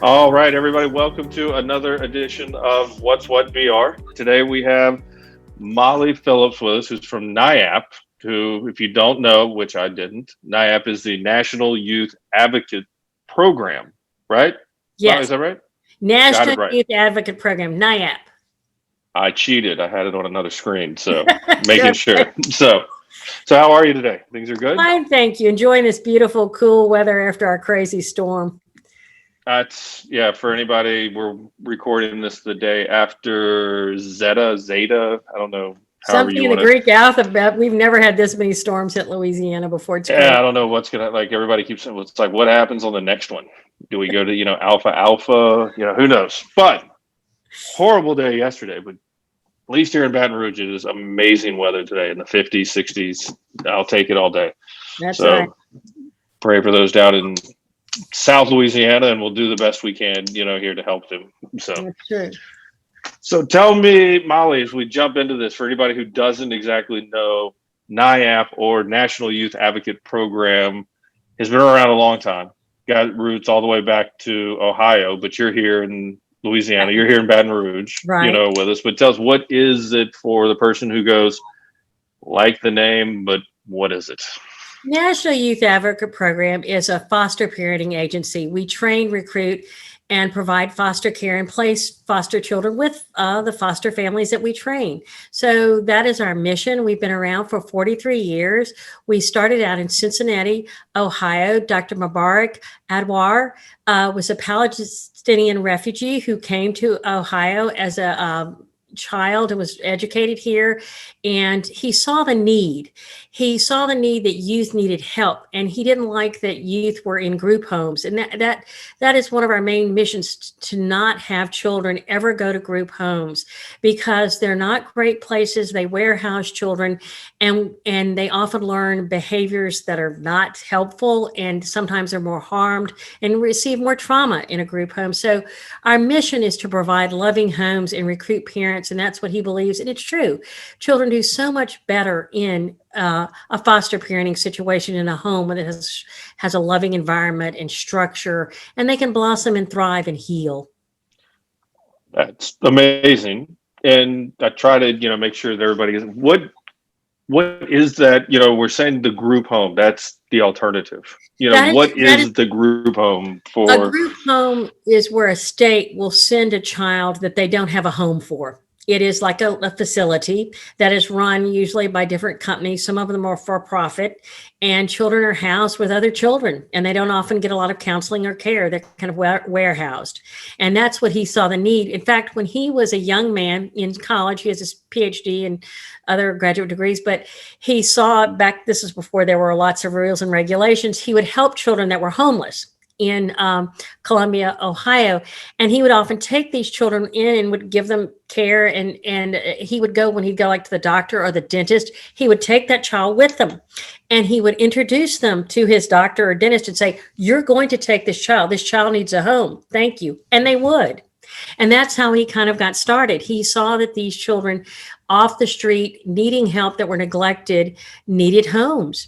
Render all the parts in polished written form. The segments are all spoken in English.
All right, everybody, welcome to another edition of What's What BR. Today we have Molly Phillips with us, who's from NIAP, who, if you don't know, which I didn't, NIAP is the National Youth Advocate Program, right? Molly, is Yes, that right? Got National it right. Youth Advocate Program, NIAP. I cheated. I had it on another screen, so making Good. sure. So how are you today? Things are good? Fine, thank you. Enjoying this beautiful, cool weather after our crazy storm. That's yeah. For anybody, we're recording this the day after Zeta. I don't know, however Something you in the want to. Greek alphabet. We've never had this many storms hit Louisiana before. It's Yeah, crazy. I don't know what's gonna like. Everybody keeps saying, it's like, what happens on the next one? Do we go to Alpha Alpha? Who knows? But horrible day yesterday. But at least here in Baton Rouge, it is amazing weather today in the 50s, 60s. I'll take it all day. That's right. So pray for those down in South Louisiana, and we'll do the best we can, here to help them. So. That's true. So tell me, Molly, as we jump into this, for anybody who doesn't exactly know, NIAP or National Youth Advocate Program has been around a long time. Got roots all the way back to Ohio, but you're here in Louisiana. You're here in Baton Rouge, Right. with us. But tell us, what is it for the person who goes, like the name, but what is it? National Youth Advocate Program is a foster parenting agency. We train, recruit, and provide foster care and place foster children with the foster families that we train. So that is our mission. We've been around for 43 years. We started out in Cincinnati, Ohio. Dr. Mubarak Adwar was a Palestinian refugee who came to Ohio as a child and was educated here, and he saw the need. He saw the need that youth needed help, and he didn't like that youth were in group homes. And that is one of our main missions, to not have children ever go to group homes, because they're not great places. They warehouse children, and they often learn behaviors that are not helpful, and sometimes they're more harmed and receive more trauma in a group home. So our mission is to provide loving homes and recruit parents, and that's what he believes. And it's true. Children do so much better in a foster parenting situation in a home that has a loving environment and structure, and they can blossom and thrive and heal. That's amazing. And I try to, make sure that everybody is what is that, we're saying the group home, that's the alternative. What That is is the group home a for? group home is where a state will send a child that they don't have a home for. It is like a facility that is run usually by different companies. Some of them are for profit, and children are housed with other children, and they don't often get a lot of counseling or care. They're kind of warehoused. And that's what he saw the need. In fact, when he was a young man in college, he has his PhD and other graduate degrees, but he saw back, this is before there were lots of rules and regulations, he would help children that were homeless in Columbia, Ohio. And he would often take these children in and would give them care. And he would go, when he'd go like to the doctor or the dentist, he would take that child with them, and he would introduce them to his doctor or dentist and say, "You're going to take this child. This child needs a home. Thank you." And they would. And that's how he kind of got started. He saw that these children off the street needing help, that were neglected, needed homes,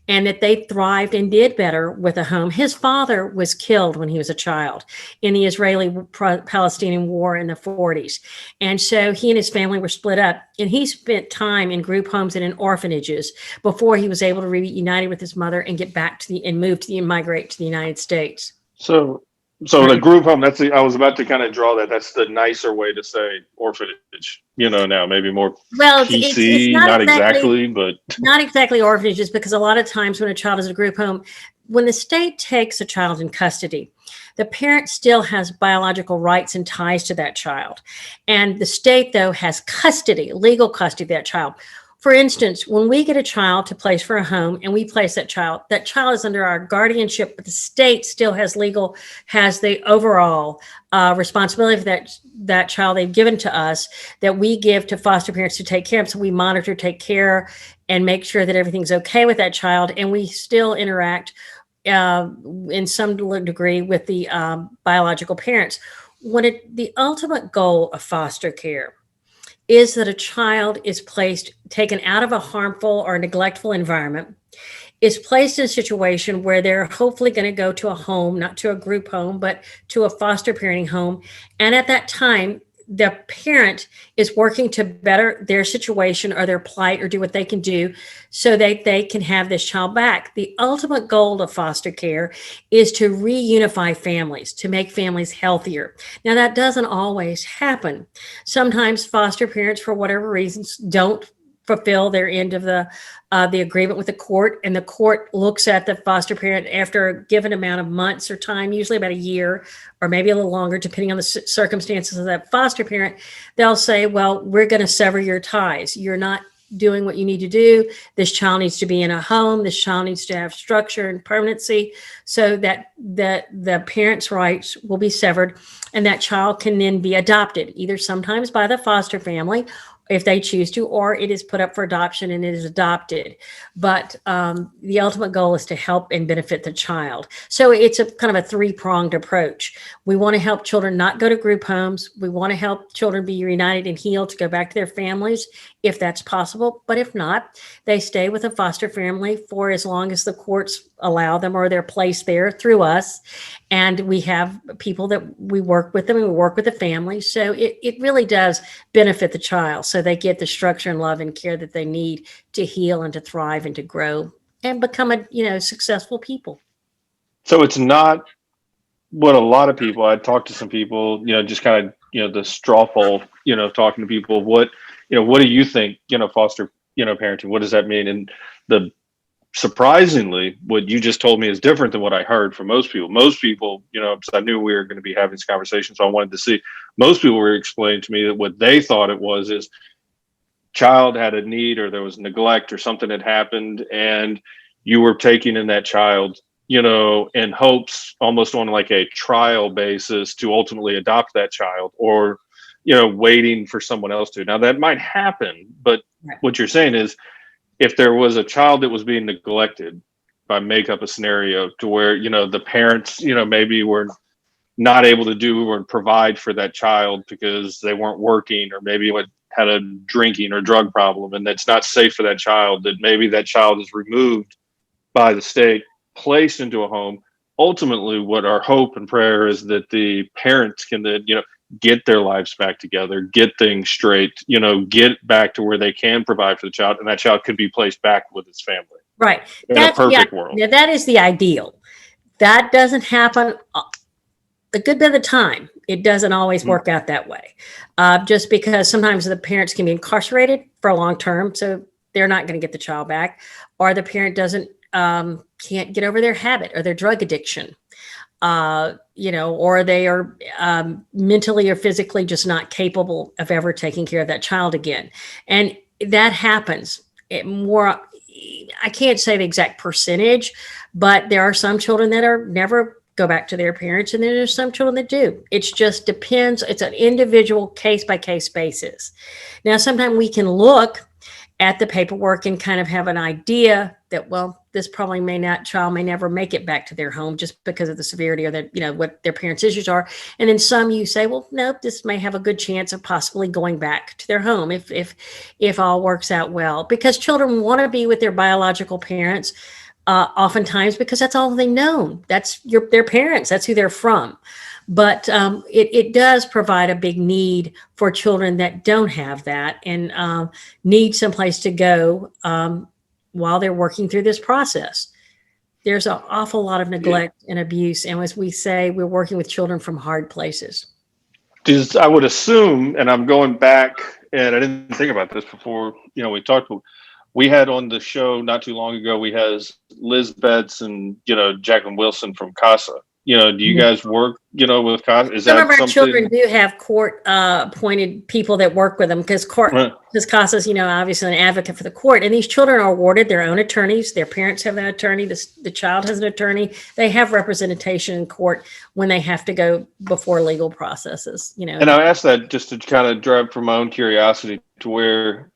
and that they thrived and did better with a home. His father was killed when he was a child in the Israeli-Palestinian war in the 40s. And so he and his family were split up, and he spent time in group homes and in orphanages before he was able to reunite with his mother and get back and migrate to the United States. So the group home, I was about to kind of draw that. That's the nicer way to say orphanage, now maybe more Well, it's PC, not exactly, but not exactly orphanages, because a lot of times when a child is in a group home, when the state takes a child in custody, the parent still has biological rights and ties to that child. And the state, though, has custody, legal custody of that child. For instance, when we get a child to place for a home and we place that child is under our guardianship, but the state still has the overall responsibility for that child they've given to us, that we give to foster parents to take care of. So we monitor, take care, and make sure that everything's okay with that child. And we still interact in some degree with the biological parents. The ultimate goal of foster care is that a child is taken out of a harmful or neglectful environment is placed in a situation where they're hopefully going to go to a home, not to a group home, but to a foster parenting home. And at that time, the parent is working to better their situation or their plight or do what they can do so that they can have this child back. The ultimate goal of foster care is to reunify families, to make families healthier. Now, that doesn't always happen. Sometimes foster parents, for whatever reasons, don't fulfill their end of the agreement with the court, and the court looks at the foster parent after a given amount of months or time, usually about a year or maybe a little longer, depending on the circumstances of that foster parent. They'll say, well, we're going to sever your ties. You're not doing what you need to do. This child needs to be in a home. This child needs to have structure and permanency so that the parent's rights will be severed, and that child can then be adopted, either sometimes by the foster family if they choose to, or it is put up for adoption and it is adopted. But the ultimate goal is to help and benefit the child. So it's a kind of a three-pronged approach. We want to help children not go to group homes. We want to help children be reunited and healed to go back to their families if that's possible. But if not, they stay with a foster family for as long as the courts allow them or they're placed there through us. And we have people that we work with them and we work with the family. So it really does benefit the child. So they get the structure and love and care that they need to heal and to thrive and to grow and become successful people. So it's not what a lot of people, I talked to some people, just kind of, the straw poll, talking to people, what do you think, foster, parenting, what does that mean? And the surprisingly, what you just told me is different than what I heard from most people. Most people, because I knew we were going to be having this conversation, so I wanted to see. Most people were explaining to me that what they thought it was is child had a need or there was neglect or something had happened, and you were taking in that child, in hopes, almost on like a trial basis, to ultimately adopt that child, or waiting for someone else to. Now that might happen, but what you're saying is, if there was a child that was being neglected, by make up a scenario to where, the parents, maybe were not able to do or provide for that child because they weren't working, or maybe had a drinking or drug problem, and that's not safe for that child, that maybe that child is removed by the state, placed into a home. Ultimately, what our hope and prayer is that the parents can then, get their lives back together, get things straight, get back to where they can provide for the child, and that child could be placed back with his family. Right. In a perfect world. Now that is the ideal. That doesn't happen a good bit of the time. It doesn't always work out that way. Just because sometimes the parents can be incarcerated for a long term, so they're not going to get the child back, or the parent can't get over their habit or their drug addiction. Or they are mentally or physically just not capable of ever taking care of that child again. And that happens. I can't say the exact percentage, but there are some children that are never go back to their parents, and then there's some children that do. It just depends. It's an individual case by case basis. Now, sometimes we can look at the paperwork and kind of have an idea that, well, this probably child may never make it back to their home just because of the severity or what their parents' issues are. And then some you say, well, no, this may have a good chance of possibly going back to their home if all works out well, because children want to be with their biological parents, oftentimes because that's all they know. That's their parents. That's who they're from. But it does provide a big need for children that don't have that and need someplace to go while they're working through this process. There's an awful lot of neglect and abuse. And as we say, we're working with children from hard places. I would assume, and I'm going back, and I didn't think about this before, we talked, we had on the show not too long ago, we had Liz Betts and, Jacqueline Wilson from CASA. Do you guys work, with CASA? Is Some that of our something? children do have court appointed people that work with them because CASA is, obviously an advocate for the court. And these children are awarded their own attorneys. Their parents have an attorney. The child has an attorney. They have representation in court when they have to go before legal processes, And I asked that just to kind of drive from my own curiosity to where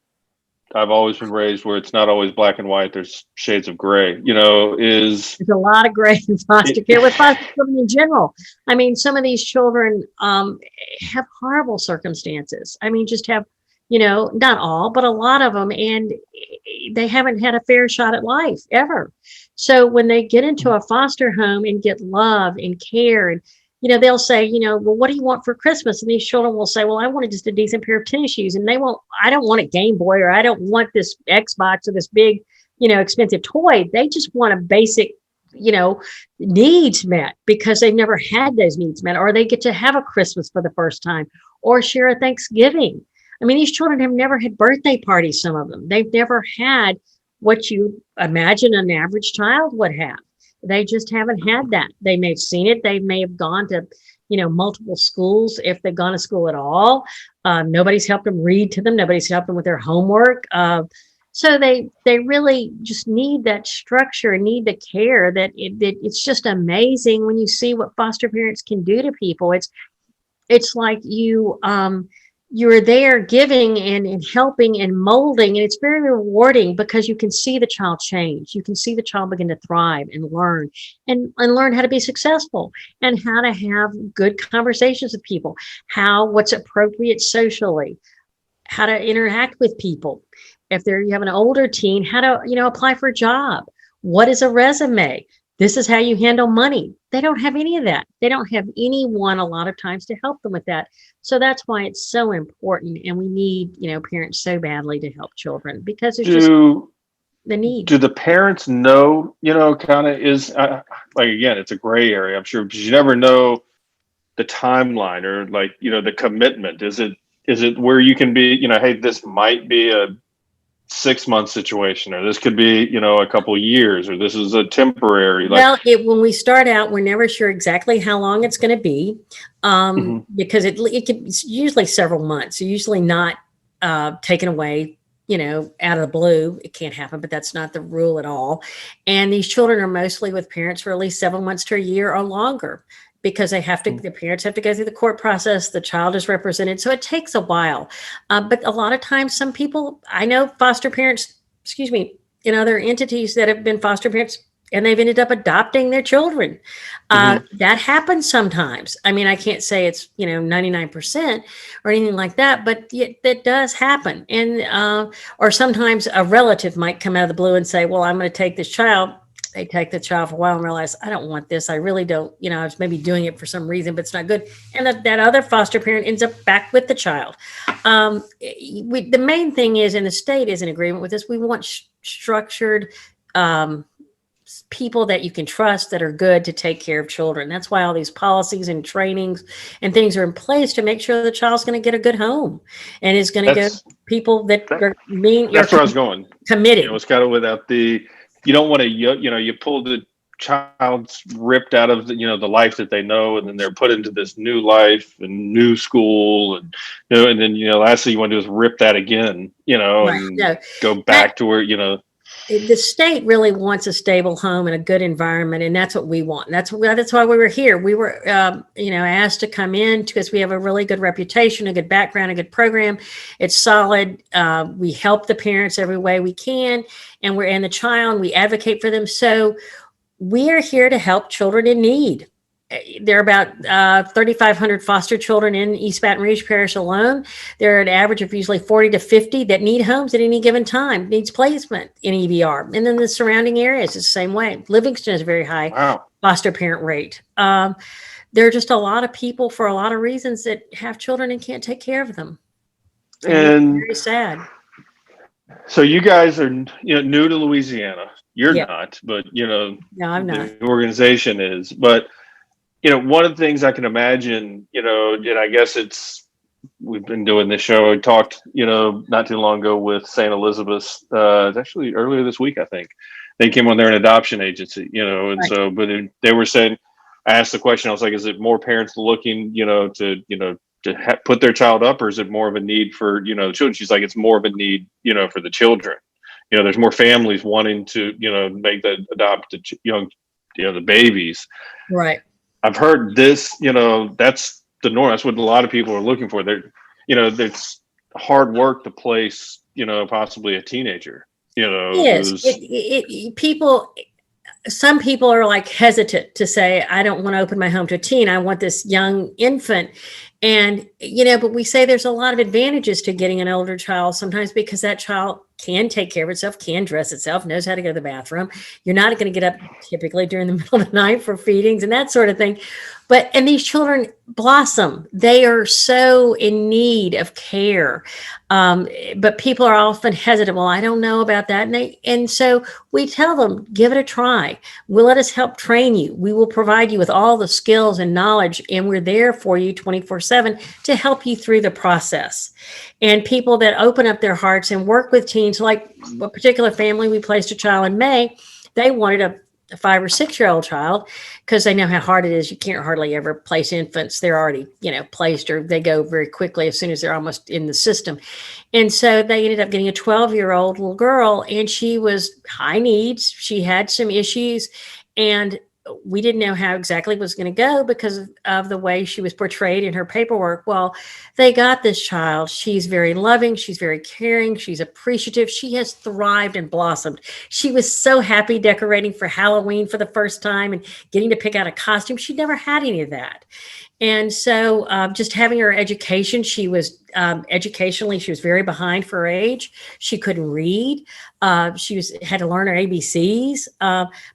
I've always been raised, where it's not always black and white. There's shades of gray, there's a lot of gray in foster care with foster children in general. I mean, some of these children have horrible circumstances. I mean, just have, not all, but a lot of them. And, they haven't had a fair shot at life ever. So when they get into a foster home and get love and care, and they'll say, well, what do you want for Christmas? And these children will say, well, I wanted just a decent pair of tennis shoes, and I don't want a Game Boy, or I don't want this Xbox or this big, expensive toy. They just want a basic, needs met, because they've never had those needs met, or they get to have a Christmas for the first time, or share a Thanksgiving. I mean, these children have never had birthday parties, some of them. They've never had what you imagine an average child would have. They just haven't had that. They may have seen it. They may have gone to, multiple schools, if they've gone to school at all. Nobody's helped them read to them. Nobody's helped them with their homework. So they really just need that structure and need the care. It's just amazing when you see what foster parents can do to people. It's like you're there giving and helping and molding, and it's very rewarding, because you can see the child change. You can see the child begin to thrive and learn and learn how to be successful, and how to have good conversations with people, what's appropriate socially, how to interact with people. If you have an older teen, how to, apply for a job. What is a resume? This is how you handle money. They don't have any of that. They don't have anyone a lot of times to help them with that. So that's why it's so important. And we need, parents so badly to help children, because it's just the need. Do the parents know, kind of like, again, it's a gray area, I'm sure, because you never know the timeline, or like, the commitment. Is it where you can be, hey, this might be a 6-month situation, or this could be, a couple of years, or this is a temporary. Well, when we start out, we're never sure exactly how long it's going to be, because it's usually several months. You're usually not taken away, out of the blue. It can't happen, but that's not the rule at all. And these children are mostly with parents for at least 7 months to a year or longer, because the parents have to go through the court process. The child is represented. So it takes a while. But a lot of times, some people, I know foster parents, in other entities that have been foster parents, and they've ended up adopting their children. That happens sometimes. I mean, I can't say it's, 99% or anything like that, but that does happen. And, or sometimes a relative might come out of the blue and say, well, I'm going to take this child. They take the child for a while and realize, I don't want this. I really don't, I was maybe doing it for some reason, but it's not good. And that other foster parent ends up back with the child. The main thing is, and the state is in agreement with this, we want structured people that you can trust, that are good to take care of children. That's why all these policies and trainings and things are in place, to make sure the child's going to get a good home, and is going to get people that are That's where I was going. Committed. It's kind of without you don't want to, you pull the child's ripped out of the life that they know, and then they're put into this new life and new school, and and then lastly you want to do is rip that again, and go back to where the state really wants a stable home and a good environment, and that's what we want. That's why we were here. We were asked to come in because we have a really good reputation, a good background, a good program. It's solid. We help the parents every way we can, and we're in the child. We advocate for them. So we are here to help children in need. There are about 3,500 foster children in East Baton Rouge Parish alone. There are an average of usually 40 to 50 that need homes at any given time, needs placement in EBR. And then the surrounding areas is the same way. Livingston is a very high foster parent rate. There are just a lot of people, for a lot of reasons, that have children and can't take care of them. And it's very sad. So you guys are new to Louisiana. You're not, but no, I'm not. The organization is. But one of the things I can imagine, and I guess we've been doing this show. I talked, not too long ago with St. Elizabeth's, actually earlier this week, I think. They came on, they're an adoption agency, and right. So, but they were saying, I asked the question, I was like, is it more parents looking, to put their child up, or is it more of a need for, children? She's like, it's more of a need, for the children. There's more families wanting to, make the adopted young, the babies. Right. I've heard this, that's the norm. That's what a lot of people are looking for. It's hard work to place, possibly a teenager, Yes. Some people are like hesitant to say, I don't want to open my home to a teen. I want this young infant. And, but we say there's a lot of advantages to getting an older child sometimes because that child can take care of itself, can dress itself, knows how to go to the bathroom. You're not going to get up typically during the middle of the night for feedings and that sort of thing. And these children blossom. They are so in need of care. But people are often hesitant. Well, I don't know about that. And so we tell them, give it a try. We'll let us help train you. We will provide you with all the skills and knowledge, and we're there for you 24/7 to help you through the process. And people that open up their hearts and work with teens, like a particular family, we placed a child in May. They wanted a 5 or 6 year old child because they know how hard it is. You can't hardly ever place infants. They're already, placed, or they go very quickly as soon as they're almost in the system. And so they ended up getting a 12-year-old little girl, and she was high needs. She had some issues, and we didn't know how exactly it was going to go because of the way she was portrayed in her paperwork. Well, they got this child. She's very loving. She's very caring. She's appreciative. She has thrived and blossomed. She was so happy decorating for Halloween for the first time and getting to pick out a costume. She'd never had any of that. And so just having her education, she was educationally, she was very behind for her age. She couldn't read. Had to learn her ABCs.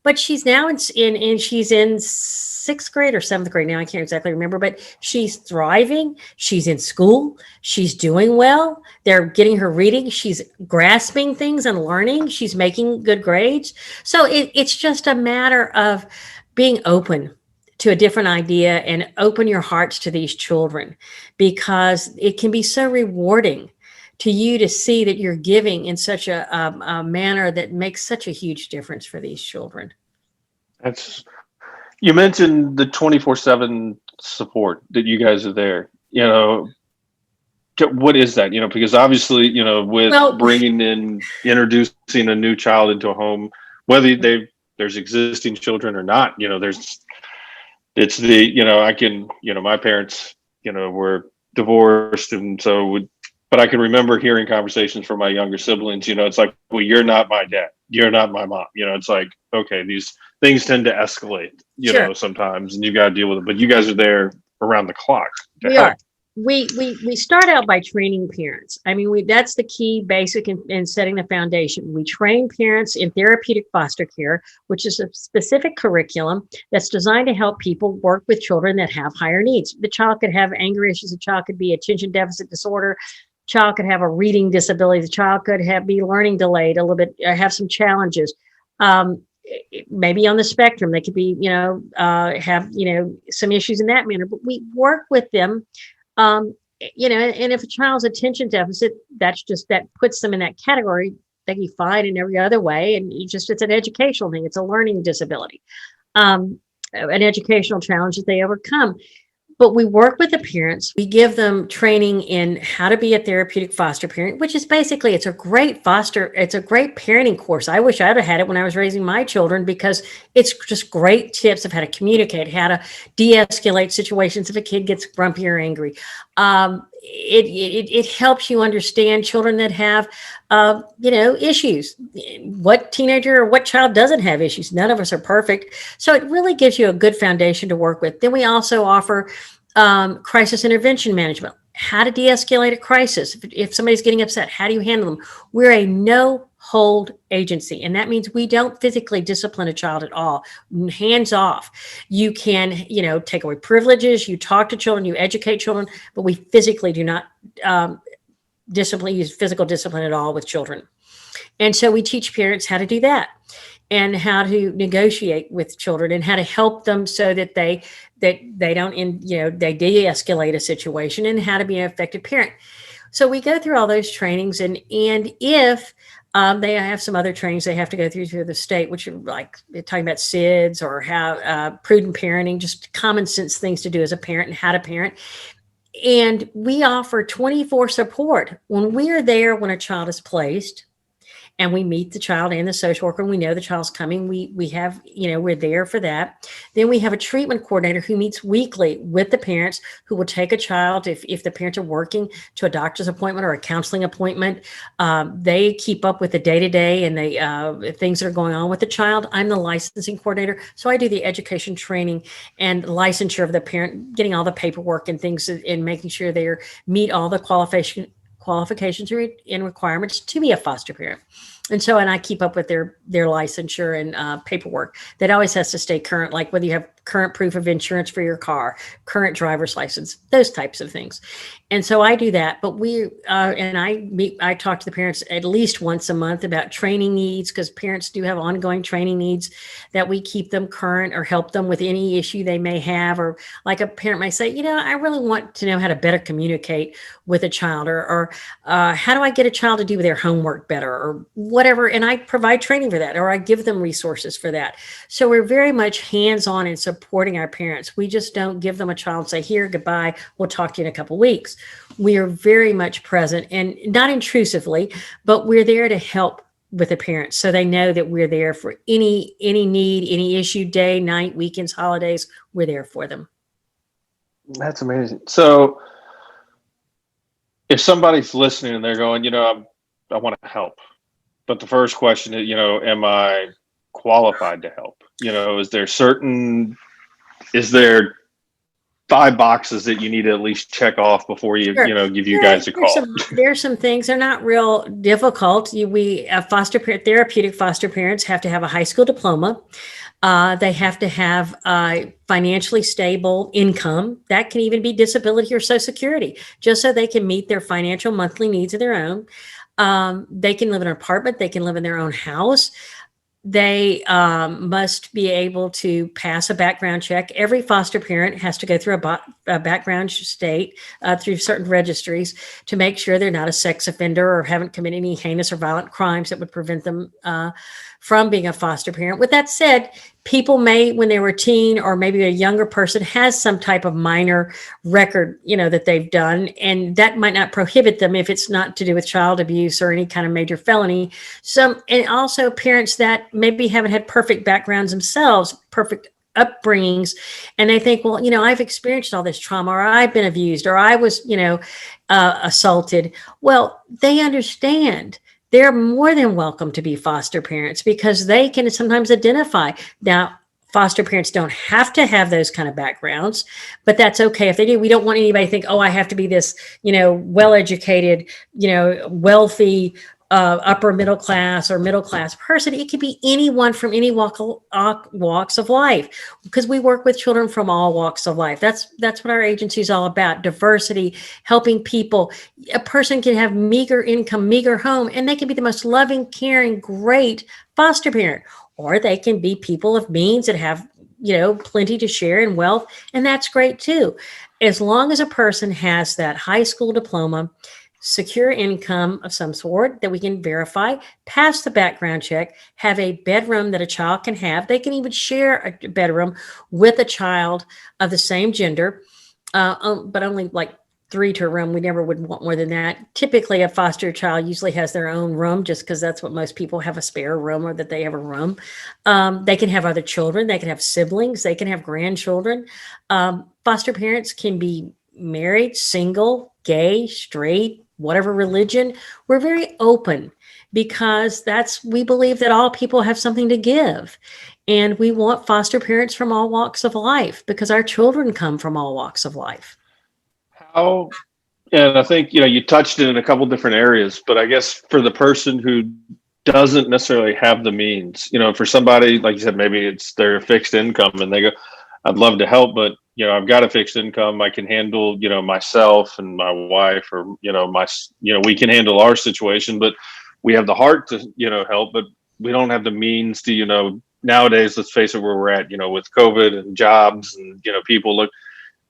But she's now she's in 6th grade or 7th grade now. I can't exactly remember, but she's thriving. She's in school. She's doing well. They're getting her reading. She's grasping things and learning. She's making good grades. So it's just a matter of being open to a different idea and open your hearts to these children, because it can be so rewarding to you to see that you're giving in such a manner that makes such a huge difference for these children. You mentioned the 24/7 support that you guys are there. What is that? Because obviously, with introducing a new child into a home, whether there's existing children or not, my parents, were divorced. And but I can remember hearing conversations from my younger siblings, it's like, well, you're not my dad. You're not my mom. It's like, okay, these things tend to escalate, Sure. sometimes, and you got to deal with it, but you guys are there around the clock. We are. We start out by training parents. I mean, that's the key basic in setting the foundation. We train parents in therapeutic foster care, which is a specific curriculum that's designed to help people work with children that have higher needs. The child could have anger issues. The child could be attention deficit disorder. Child could have a reading disability. The child could be learning delayed a little bit, have some challenges. Maybe on the spectrum, they could be, have, some issues in that manner, but we work with them. And if a child's attention deficit, that puts them in that category. They can be fine in every other way. And it's an educational thing. It's a learning disability, an educational challenge that they overcome. But we work with the parents. We give them training in how to be a therapeutic foster parent, which is basically, it's a great parenting course. I wish I'd have had it when I was raising my children, because it's just great tips of how to communicate, how to de-escalate situations if a kid gets grumpy or angry. It helps you understand children that have, issues. What teenager or what child doesn't have issues? None of us are perfect. So it really gives you a good foundation to work with. Then we also offer crisis intervention management, how to de-escalate a crisis. If somebody's getting upset, how do you handle them? We're a no-hold agency, and that means we don't physically discipline a child at all. Hands off. You can, take away privileges. You talk to children, you educate children, but we physically do not use physical discipline at all with children. And so we teach parents how to do that, and how to negotiate with children, and how to help them so that they don't, they de-escalate a situation, and how to be an effective parent. So we go through all those trainings, and if they have some other trainings they have to go through the state, which are like talking about SIDS or how prudent parenting, just common sense things to do as a parent and how to parent. And we offer 24 support when we are there when a child is placed. and we meet the child and the social worker, and we know the child's coming. We have, we're there for that. Then we have a treatment coordinator who meets weekly with the parents, who will take a child, if the parents are working, to a doctor's appointment or a counseling appointment. They keep up with the day-to-day and the things that are going on with the child. I'm the licensing coordinator, so I do the education training and licensure of the parent, getting all the paperwork and things, and making sure they meet all the qualifications and requirements to be a foster parent. And I keep up with their licensure and paperwork. That always has to stay current, like whether you have current proof of insurance for your car, current driver's license, those types of things. And so I do that. But I talk to the parents at least once a month about training needs, because parents do have ongoing training needs, that we keep them current or help them with any issue they may have. Or like a parent may say, I really want to know how to better communicate with a child, or how do I get a child to do their homework better, or whatever. And I provide training for that, or I give them resources for that. So we're very much hands-on in supporting our parents. We just don't give them a child and say, here, goodbye, we'll talk to you in a couple of weeks. We are very much present, and not intrusively, but we're there to help with the parents, so they know that we're there for any need, any issue, day, night, weekends, holidays. We're there for them. That's amazing. So if somebody's listening and they're going, I want to help, but the first question is, am I qualified to help? Is there 5 boxes that you need to at least check off before you, Sure. give you guys a call? There's some things, they're not real difficult. Therapeutic foster parents have to have a high school diploma. They have to have financially stable income. That can even be disability or Social Security, just so they can meet their financial monthly needs of their own. They can live in an apartment. They can live in their own house. They must be able to pass a background check. Every foster parent has to go through a background state through certain registries to make sure they're not a sex offender or haven't committed any heinous or violent crimes that would prevent them from being a foster parent. With that said, people may, when they were a teen or maybe a younger person, has some type of minor record, that they've done, and that might not prohibit them if it's not to do with child abuse or any kind of major felony. And also parents that maybe haven't had perfect backgrounds themselves, perfect upbringings, and they think, well, I've experienced all this trauma, or I've been abused, or I was, assaulted. Well, they understand. They're more than welcome to be foster parents, because they can sometimes identify. Now, foster parents don't have to have those kind of backgrounds, but that's okay if they do. We don't want anybody to think, oh, I have to be this, well-educated, wealthy, upper middle class or middle class person. It could be anyone from any walks of life, because we work with children from all walks of life. That's what our agency is all about: diversity, helping people. A person can have meager income, meager home, and they can be the most loving, caring, great foster parent. Or they can be people of means that have, plenty to share and wealth, and that's great too. As long as a person has that high school diploma, secure income of some sort that we can verify, pass the background check, have a bedroom that a child can have. They can even share a bedroom with a child of the same gender, but only like 3 to a room. We never would want more than that. Typically, a foster child usually has their own room, just because that's what most people have, a spare room, or that they have a room. They can have other children. They can have siblings. They can have grandchildren. Foster parents can be married, single, gay, straight, whatever religion. We're very open, because we believe that all people have something to give. And we want foster parents from all walks of life, because our children come from all walks of life. And I think, you touched it in a couple different areas, but I guess for the person who doesn't necessarily have the means, for somebody, like you said, maybe it's their fixed income and they go, I'd love to help, but I've got a fixed income. I can handle, myself and my wife, or, we can handle our situation, but we have the heart to, help, but we don't have the means to, nowadays, let's face it, where we're at, with COVID and jobs and, people look,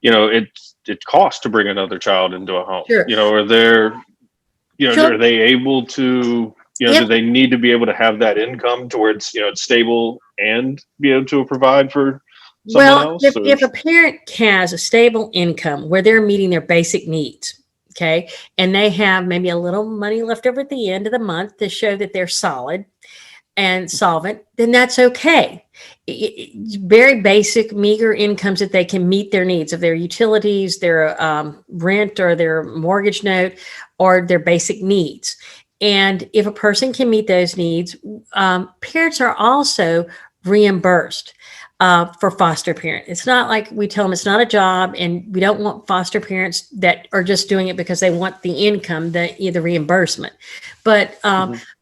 it costs to bring another child into a home. Sure. Are they able to, Yep. Do they need to be able to have that income to where it's, it's stable and be able to provide for someone else? If a parent has a stable income where they're meeting their basic needs, Okay. And they have maybe a little money left over at the end of the month to show that they're solid and solvent, then that's okay. Very basic, meager incomes that they can meet their needs of their utilities, their rent or their mortgage note, or their basic needs. And if a person can meet those needs, parents are also reimbursed for foster parent. It's not like we tell them it's not a job, and we don't want foster parents that are just doing it because they want the income, the reimbursement. But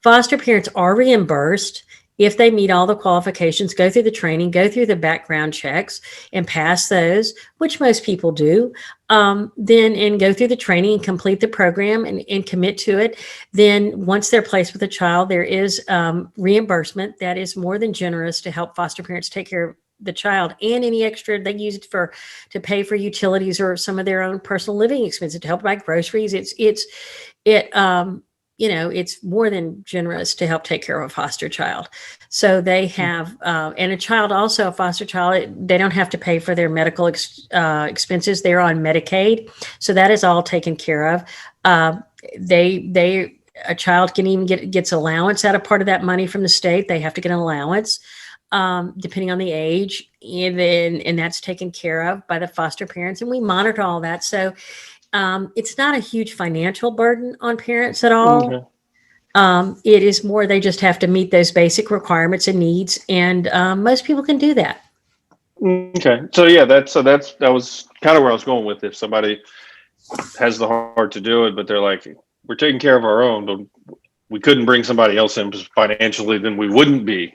foster parents are reimbursed if they meet all the qualifications, go through the training, go through the background checks and pass those, which most people do, then and go through the training and complete the program and commit to it. Then once they're placed with a child, there is reimbursement that is more than generous to help foster parents take care of the child, and any extra they use it to pay for utilities or some of their own personal living expenses, to help buy groceries. It's more than generous to help take care of a foster child. So they have, and a child also, a foster child, they don't have to pay for their medical expenses. They're on Medicaid. So that is all taken care of. A child can even gets allowance out of part of that money from the state. They have to get an allowance, depending on the age, and that's taken care of by the foster parents. And we monitor all that. So it's not a huge financial burden on parents at all. Okay. It is more, they just have to meet those basic requirements and needs, and most people can do that. Okay. So yeah, that was kind of where I was going with. If somebody has the heart to do it, but they're like, we're taking care of our own, but we couldn't bring somebody else in financially, then we wouldn't be,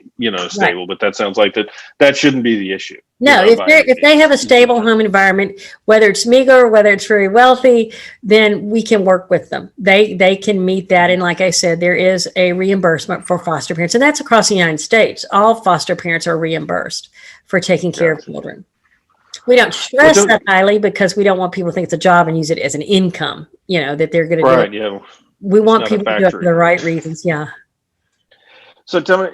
stable. Right. But that sounds like that shouldn't be the issue. No, if they have a stable home environment, whether it's meager, whether it's very wealthy, then we can work with them. They can meet that. And like I said, there is a reimbursement for foster parents, and that's across the United States. All foster parents are reimbursed for taking care of children. We don't stress that highly because we don't want people to think it's a job and use it as an income, that they're going to do. Right. Yeah. We want people to do it for the right reasons. Yeah. So tell me,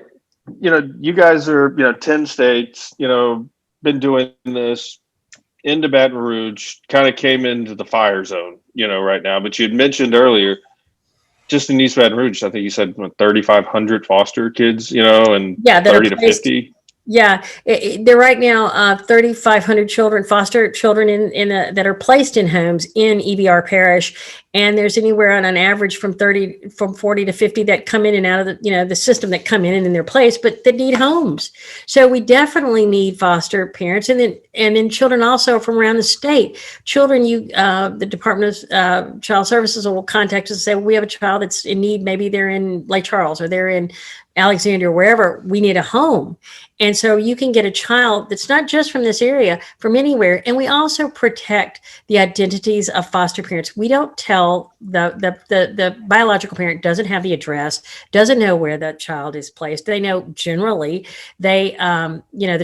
you guys are, 10 states, been doing this into Baton Rouge, kind of came into the fire zone, right now. But you had mentioned earlier, just in East Baton Rouge, I think you said 3,500 foster kids, and 30 to 50. Yeah, they're right now 3,500 children, foster children that are placed in homes in EBR Parish, and there's anywhere on an average from 40 to 50 that come in and out of the system, that come in their place, but that need homes. So we definitely need foster parents, and then children also from around the state. Children, the Department of Child Services will contact us and say, well, we have a child that's in need. Maybe they're in Lake Charles or they're in Alexandria, wherever. We need a home. And so you can get a child that's not just from this area, from anywhere. And we also protect the identities of foster parents. We don't tell the biological parent doesn't have the address, doesn't know where that child is placed. They know generally the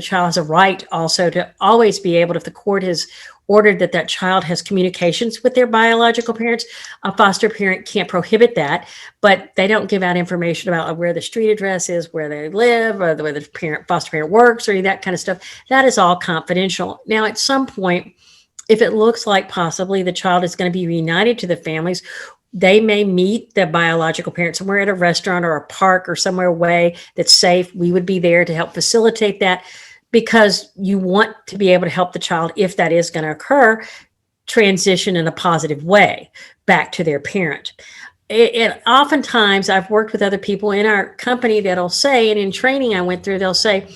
child has a right also to always be able to, if the court has ordered that child has communications with their biological parents, a foster parent can't prohibit that, but they don't give out information about where the street address is, where they live, or where the foster parent works, or any of that kind of stuff. That is all confidential. Now, at some point, if it looks like possibly the child is going to be reunited to the families, they may meet the biological parent somewhere at a restaurant or a park or somewhere away that's safe. We would be there to help facilitate that, because you want to be able to help the child, if that is going to occur, transition in a positive way back to their parent. And oftentimes I've worked with other people in our company that'll say, and in training I went through, they'll say,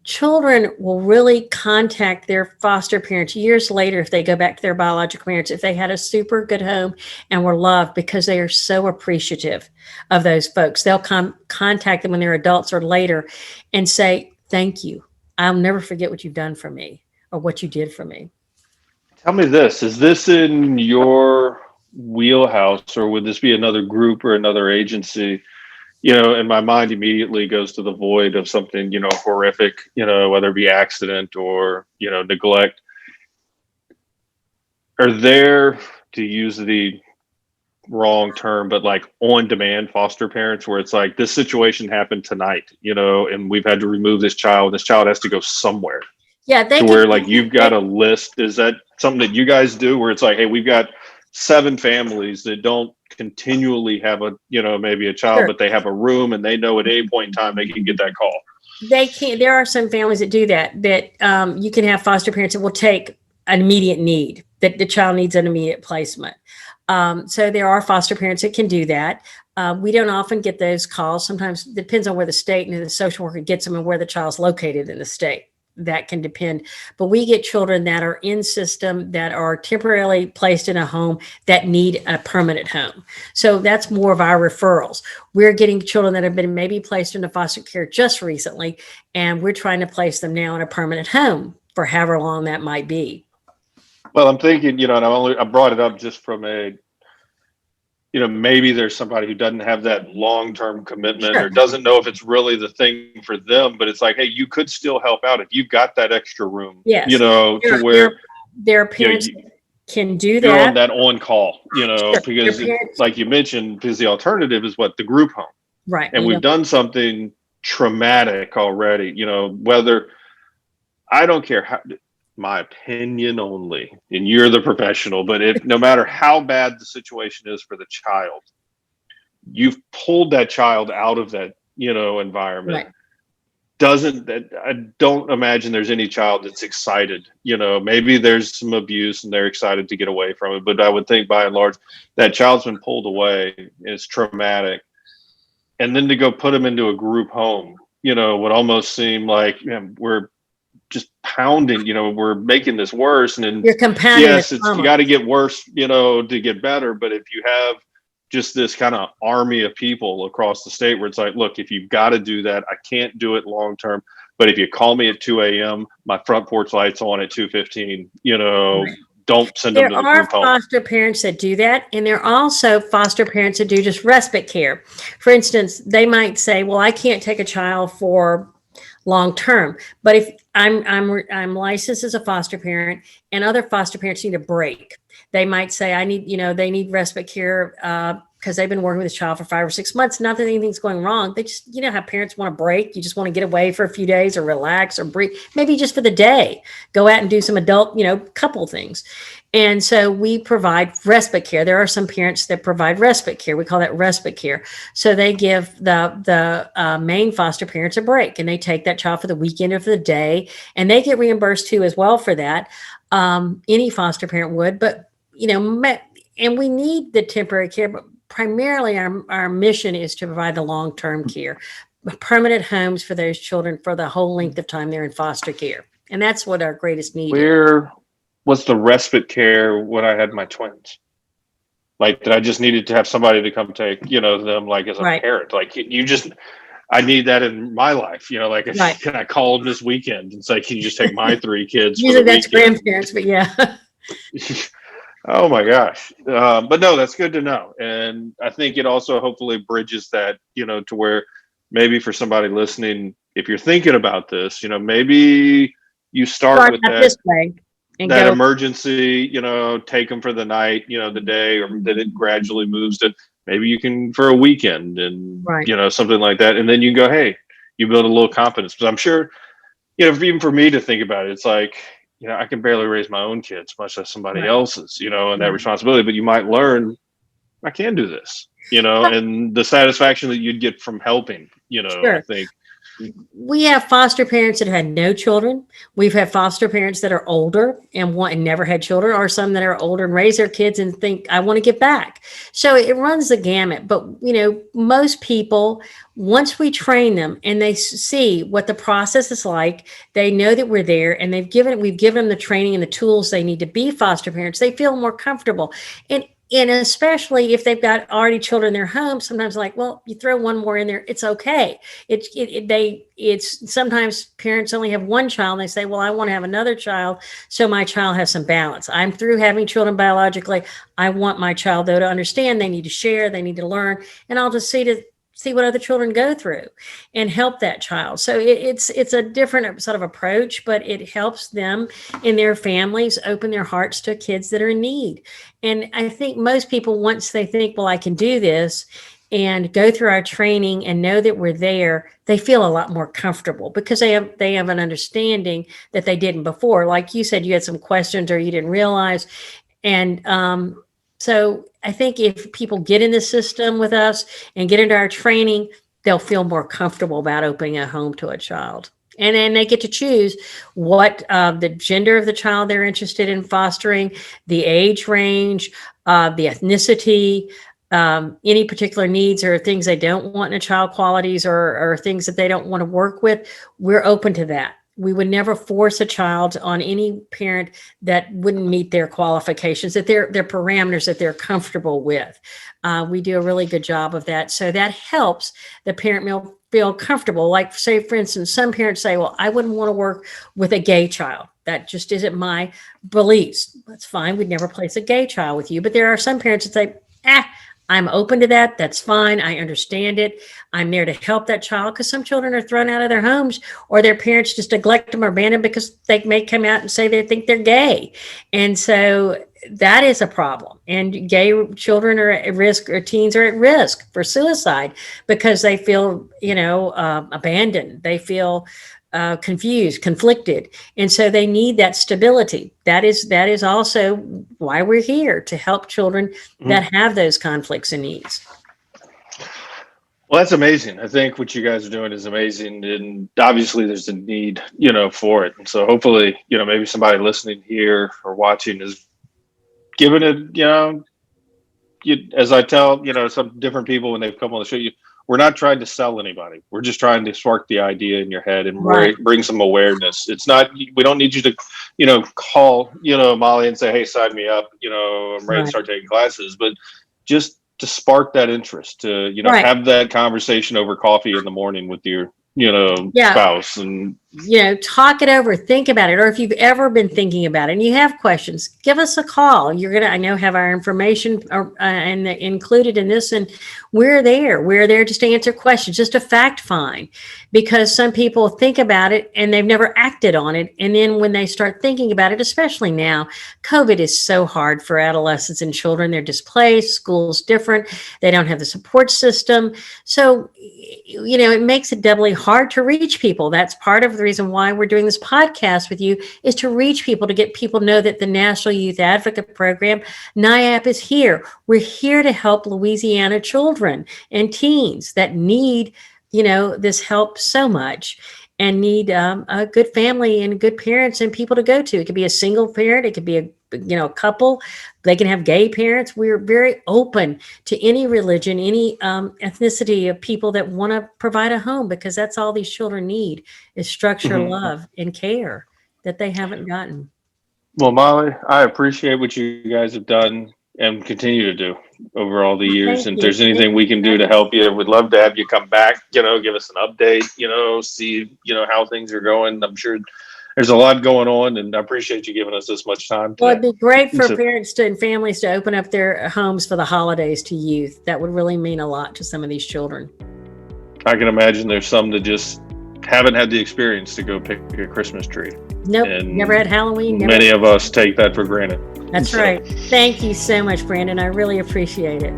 children will really contact their foster parents years later if they go back to their biological parents, if they had a super good home and were loved, because they are so appreciative of those folks. They'll contact them when they're adults or later and say, thank you. I'll never forget what you've done for me, or what you did for me. Tell me this, is this in your wheelhouse, or would this be another group or another agency? And my mind immediately goes to the void of something, horrific, whether it be accident or, neglect. Are there, to use the wrong term, but like on demand foster parents, where it's like, this situation happened tonight, and we've had to remove this child. This child has to go somewhere. Yeah, where like you've got a list. Is that something that you guys do, where it's like, hey, we've got 7 families that don't continually have a, maybe a child, Sure. but they have a room and they know at any point in time they can get that call. They can't. There are some families that do that. You can have foster parents that will take an immediate need, that the child needs an immediate placement. So there are foster parents that can do that. We don't often get those calls. Sometimes it depends on where the state and the social worker gets them and where the child's located in the state. That can depend. But we get children that are in system, that are temporarily placed in a home, that need a permanent home. So that's more of our referrals. We're getting children that have been maybe placed into foster care just recently, and we're trying to place them now in a permanent home for however long that might be. Well, I'm thinking, and I brought it up just from maybe there's somebody who doesn't have that long-term commitment, Sure. or doesn't know if it's really the thing for them, but it's like, hey, you could still help out if you've got that extra room, Yes. to where their parents can do that. You're on that on call, Sure. because like you mentioned, because the alternative is what, the group home. Right. And we've done something traumatic already, whether, I don't care how, my opinion only, and you're the professional, but no matter how bad the situation is for the child, you've pulled that child out of that, environment. Right. I don't imagine there's any child that's excited, maybe there's some abuse and they're excited to get away from it. But I would think by and large, that child's been pulled away. It's traumatic. And then to go put them into a group home, would almost seem like, we're just pounding, we're making this worse. And then, you're compounding. Yes, you got to get worse, to get better. But if you have just this kind of army of people across the state where it's like, look, if you've got to do that, I can't do it long term. But if you call me at 2 a.m., my front porch light's on at 2:15, right. Don't send them to the group home. There are foster parents that do that. And there are also foster parents that do just respite care. For instance, they might say, well, I can't take a child for long term, but if I'm licensed as a foster parent, and other foster parents need a break, they might say, they need respite care because they've been working with a child for 5 or 6 months. Not that anything's going wrong. They just, how parents want a break. You just want to get away for a few days or relax or breathe, maybe just for the day, go out and do some adult, couple things. And so we provide respite care. There are some parents that provide respite care. We call that respite care. So they give the main foster parents a break, and they take that child for the weekend or for the day, and they get reimbursed too as well for that. Any foster parent would, but and we need the temporary care, but primarily our mission is to provide the long-term care, permanent homes for those children for the whole length of time they're in foster care. And that's what our greatest need is. Where was the respite care when I had my twins? Like, that I just needed to have somebody to come take, them, like, as a Right. parent. Like, I need that in my life, like, Right. Can I call them this weekend and say, can you just take my 3 kids? Usually for the that's weekend? grandparents, but yeah. Oh my gosh. But no, that's good to know. And I think it also hopefully bridges that, to where maybe for somebody listening, if you're thinking about this, maybe you start with that this way and that go. Emergency, take them for the night, the day, or then it gradually moves to maybe you can for a weekend and, Right. Something like that. And then you go, hey, you build a little confidence. But I'm sure, even for me to think about it, it's like, I can barely raise my own kids, much less somebody Right. else's, and that responsibility. But you might learn, I can do this, and the satisfaction that you'd get from helping, Sure. I think. We have foster parents that had no children. We've had foster parents that are older and never had children, or some that are older and raise their kids and think, I want to give back. So it runs the gamut. But, most people, once we train them and they see what the process is like, they know that we're there, and we've given them the training and the tools they need to be foster parents. They feel more comfortable. And especially if they've got already children in their home, sometimes like, well, you throw one more in there, it's okay. It's sometimes parents only have one child and they say, well, I want to have another child so my child has some balance. I'm through having children biologically. I want my child, though, to understand they need to share, they need to learn, and I'll just see what other children go through and help that child. So it's a different sort of approach, but it helps them and their families open their hearts to kids that are in need. And I think most people, once they think, well, I can do this and go through our training and know that we're there, they feel a lot more comfortable because they have an understanding that they didn't before. Like you said, you had some questions or you didn't realize. And So I think if people get in the system with us and get into our training, they'll feel more comfortable about opening a home to a child. And then they get to choose what the gender of the child they're interested in fostering, the age range, the ethnicity, any particular needs or things they don't want in a child, qualities or things that they don't want to work with. We're open to that. We would never force a child on any parent that wouldn't meet their qualifications, that their parameters that they're comfortable with. We do a really good job of that. So that helps the parent feel comfortable. Like, say, for instance, some parents say, well, I wouldn't want to work with a gay child. That just isn't my beliefs. That's fine. We'd never place a gay child with you. But there are some parents that say, I'm open to that. That's fine. I understand it. I'm there to help that child, because some children are thrown out of their homes or their parents just neglect them or abandon them because they may come out and say they think they're gay. And so that is a problem. And gay children are at risk, or teens are at risk for suicide because they feel, abandoned. They feel confused, conflicted. And so they need that stability. That is also why we're here, to help children that have those conflicts and needs. Well, that's amazing. I think what you guys are doing is amazing. And obviously there's a need, for it. And so hopefully, maybe somebody listening here or watching is giving it, as I tell, some different people when they've come on the show, we're not trying to sell anybody. We're just trying to spark the idea in your head and bring some awareness. It's not, we don't need you to, call, Molly and say, hey, sign me up, I'm ready to start taking classes, but just to spark that interest, to, have that conversation over coffee in the morning with your, spouse, and talk it over, think about it. Or if you've ever been thinking about it and you have questions, give us a call. I know, have our information and included in this, and we're there just to answer questions, just to fact find, because some people think about it and they've never acted on it. And then when they start thinking about it, especially now, COVID is so hard for adolescents and children. They're displaced, school's different. They don't have the support system. So, it makes it doubly hard to reach people. That's part of the reason why we're doing this podcast with you, is to reach people, to get people to know that the National Youth Advocate Program, NYAP, is here. We're here to help Louisiana children and teens that need, this help so much, and need a good family and good parents and people to go to. It could be a single parent. It could be a couple. They can have gay parents. We're very open to any religion, any ethnicity of people that want to provide a home, because that's all these children need, is structure, love, and care that they haven't gotten. Well, Molly, I appreciate what you guys have done and continue to do over all the years. And if there's anything we can do to help you, we'd love to have you come back, give us an update, see, how things are going. I'm sure there's a lot going on, and I appreciate you giving us this much time today. Well, it'd be great for parents and families to open up their homes for the holidays to youth. That would really mean a lot to some of these children. I can imagine there's some that just haven't had the experience to go pick a Christmas tree. Nope, never had Halloween. Many of us take that for granted. That's right. Thank you so much, Brandon. I really appreciate it.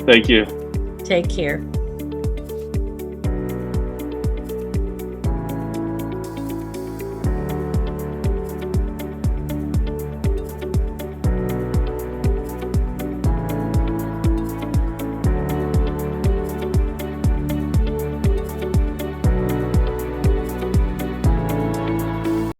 Thank you. Take care.